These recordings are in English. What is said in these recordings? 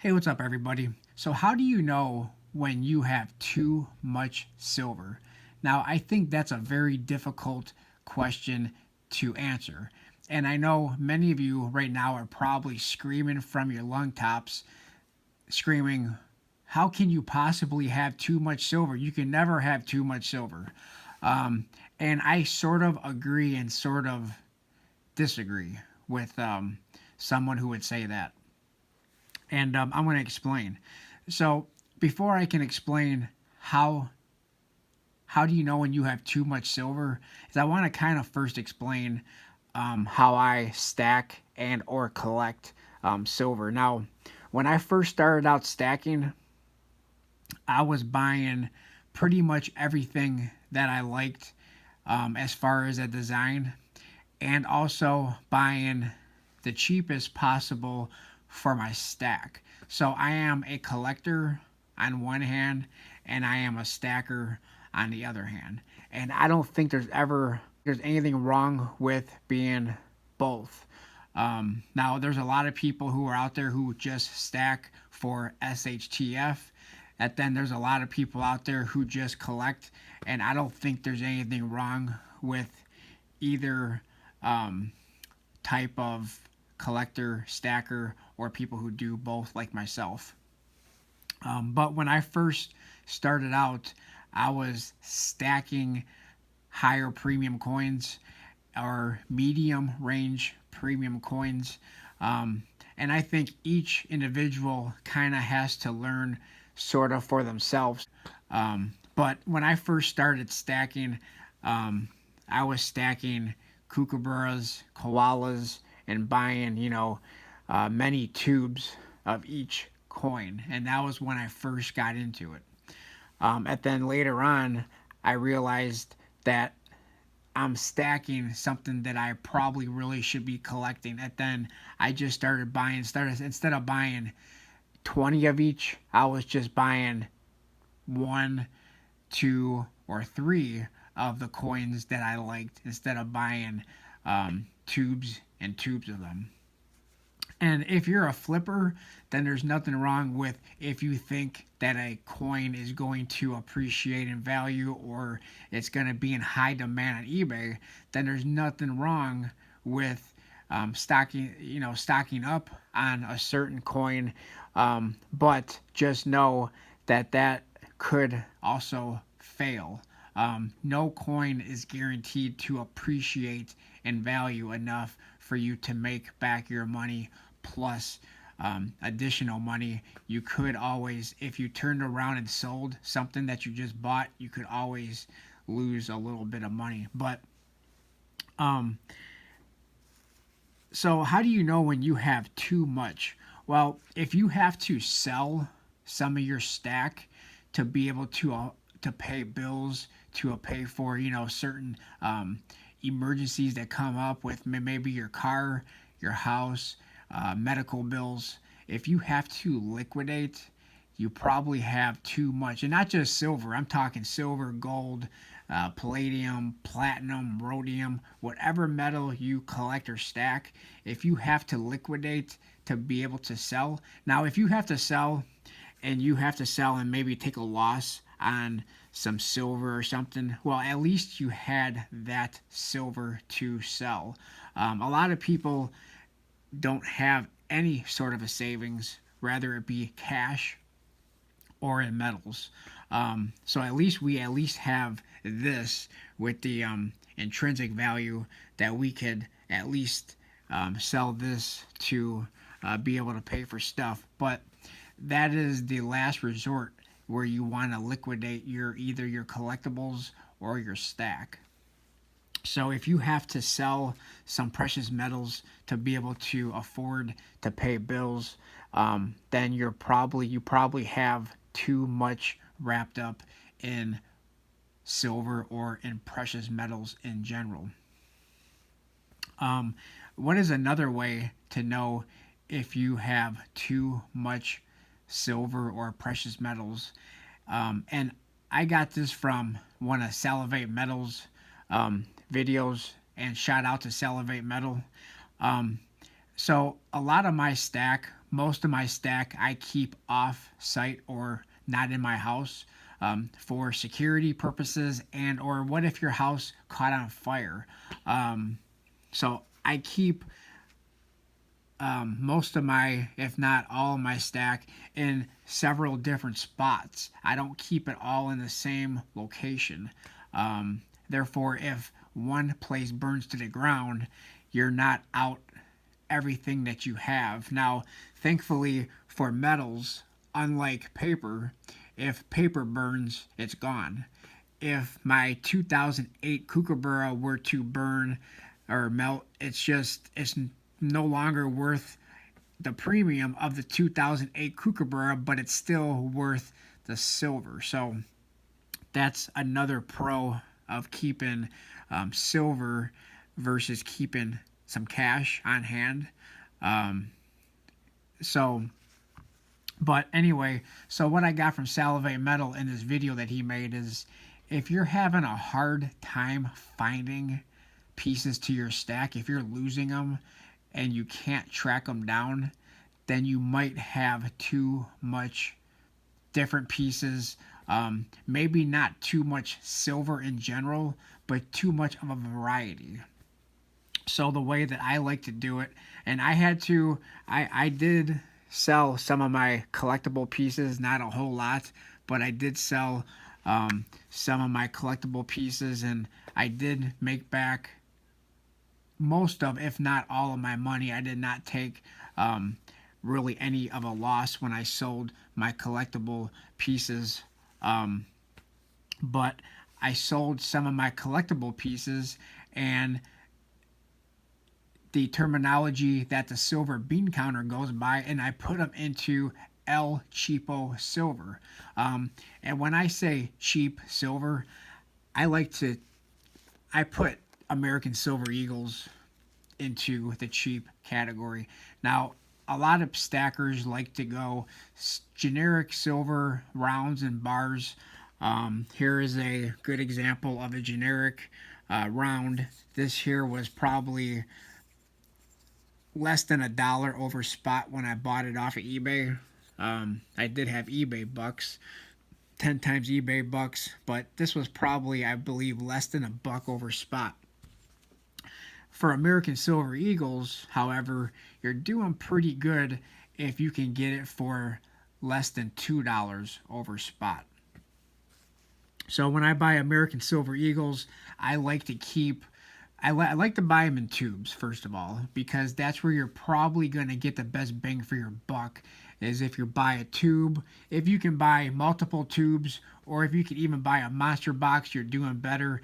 Hey, what's up, everybody? So, how do you know when you have too much silver? Now, I think that's a very difficult question to answer. And I know many of you right now are probably screaming from your lung tops, screaming, how can you possibly have too much silver? You can never have too much silver. Um, and I sort of agree and sort of disagree with someone who would say that. And I'm going to explain. So before I can explain how how do you know when you have too much silver, is I want to kind of first explain how I stack and or collect silver. Now, when I first started out stacking, I was buying pretty much everything that I liked as far as a design, and also buying the cheapest possible for my stack. So I am a collector on one hand, and I am a stacker on the other hand. And I don't think there's anything wrong with being both. Now, there's a lot of people who are out there who just stack for SHTF. And then there's a lot of people out there who just collect, and I don't think there's anything wrong with either um, type of collector, stacker, or people who do both, like myself. But when I first started out, I was stacking higher premium coins or medium range premium coins. Um, and I think each individual kind of has to learn sort of for themselves. But when I first started stacking, I was stacking kookaburras, koalas, and buying, many tubes of each coin. And that was when I first got into it. And then later on, I realized that I'm stacking something that I probably really should be collecting. And then I just started instead of buying 20 of each, I was just buying one, two, or three of the coins that I liked instead of buying tubes and tubes of them. And if you're a flipper, then there's nothing wrong with if you think that a coin is going to appreciate in value or it's going to be in high demand on eBay, then there's nothing wrong with stocking up on a certain coin. But just know that that could also fail. No coin is guaranteed to appreciate in value enough for you to make back your money plus additional money. You could always, if you turned around and sold something that you just bought, you could always lose a little bit of money. But um, so how do you know when you have too much? Well, if you have to sell some of your stack to be able to pay bills, to pay for certain emergencies that come up with maybe your car, your house, medical bills. If you have to liquidate, you probably have too much, and not just silver. I'm talking silver, gold, palladium, platinum, rhodium, whatever metal you collect or stack. If you have to liquidate to be able to sell, now if you have to sell and you have to sell and maybe take a loss on some silver or something, well, at least you had that silver to sell. A lot of people don't have any sort of a savings, rather it be cash or in metals. So at least we at least have this with the intrinsic value that we could at least sell this to be able to pay for stuff. But that is the last resort where you want to liquidate either your collectibles or your stack. So if you have to sell some precious metals to be able to afford to pay bills, then you probably have too much wrapped up in silver or in precious metals in general. Um, what is another way to know if you have too much silver or precious metals? And I got this from one of Salivate Metals videos, and shout out to Salivate Metal. Um, so a lot of my stack, most of my stack I keep off site or not in my house, for security purposes, and or what if your house caught on fire. So I keep most of my, if not all of my stack in several different spots. I don't keep it all in the same location. Therefore, if one place burns to the ground, you're not out everything that you have. Now, thankfully for metals, unlike paper, if paper burns, it's gone. If my 2008 Kookaburra were to burn or melt, it's no longer worth the premium of the 2008 Kookaburra, but it's still worth the silver. So that's another pro of keeping silver versus keeping some cash on hand. Um, so, but anyway, so what I got from Salivate Metal in this video that he made is, if you're having a hard time finding pieces to your stack, if you're losing them and you can't track them down, then you might have too much different pieces. Maybe not too much silver in general, but too much of a variety. So the way that I like to do it, and I did sell some of my collectible pieces, not a whole lot, but I did sell some of my collectible pieces, and I did make back most of, if not all of my money. I did not take really any of a loss when I sold my collectible pieces. But I sold some of my collectible pieces, and the terminology that the silver bean counter goes by, and I put them into El Cheapo silver. And when I say cheap silver, I put American Silver Eagles into the cheap category. Now, a lot of stackers like to go generic silver rounds and bars. Here is a good example of a generic round. This here was probably less than $1 over spot when I bought it off of eBay. I did have eBay bucks, 10 times eBay bucks, but this was probably, I believe, less than $1 over spot. For American Silver Eagles, however, you're doing pretty good if you can get it for less than $2 over spot. So when I buy American Silver Eagles, I like to buy them in tubes, first of all, because that's where you're probably going to get the best bang for your buck, is if you buy a tube. If you can buy multiple tubes, or if you can even buy a monster box, you're doing better.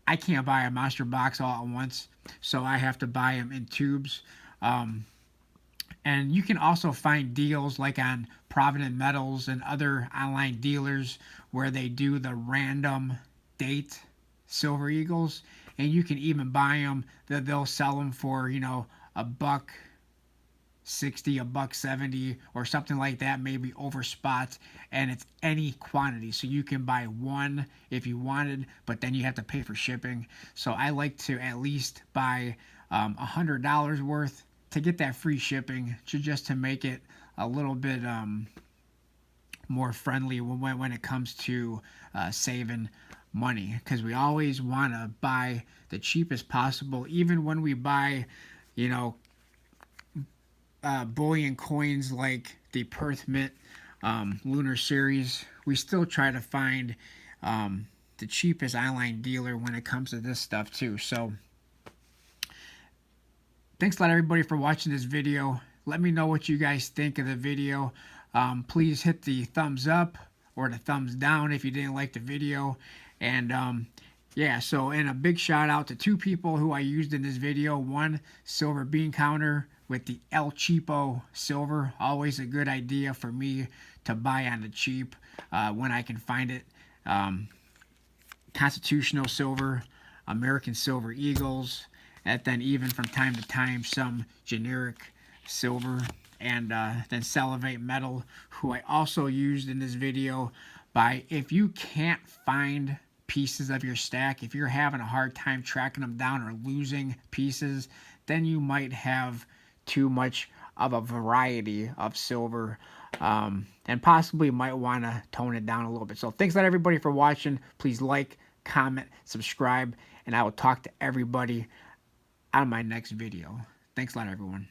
I can't buy a monster box all at once, so I have to buy them in tubes. And you can also find deals like on Provident Metals and other online dealers where they do the random date Silver Eagles, and you can even buy them. That they'll sell them for, $1.60, $1.70, or something like that, maybe over spot, and it's any quantity. So you can buy one if you wanted, but then you have to pay for shipping. So I like to at least buy $100 worth to get that free shipping, just to make it a little bit more friendly when it comes to saving money, because we always want to buy the cheapest possible. Even when we buy, bullion coins like the Perth Mint Lunar Series, we still try to find the cheapest online dealer when it comes to this stuff too. So thanks a lot, everybody, for watching this video. Let me know what you guys think of the video. Please hit the thumbs up or the thumbs down if you didn't like the video. And yeah, so, and a big shout out to 2 people who I used in this video. One, silver bean counter with the El Cheapo silver. Always a good idea for me to buy on the cheap when I can find it. Constitutional silver, American Silver Eagles, and then even from time to time some generic silver, and then Salivate Metal, who I also used in this video. If you can't find pieces of your stack, if you're having a hard time tracking them down or losing pieces, then you might have too much of a variety of silver, and possibly might want to tone it down a little bit. So thanks a lot, everybody, for watching. Please like, comment, subscribe, and I will talk to everybody on my next video. Thanks a lot, everyone.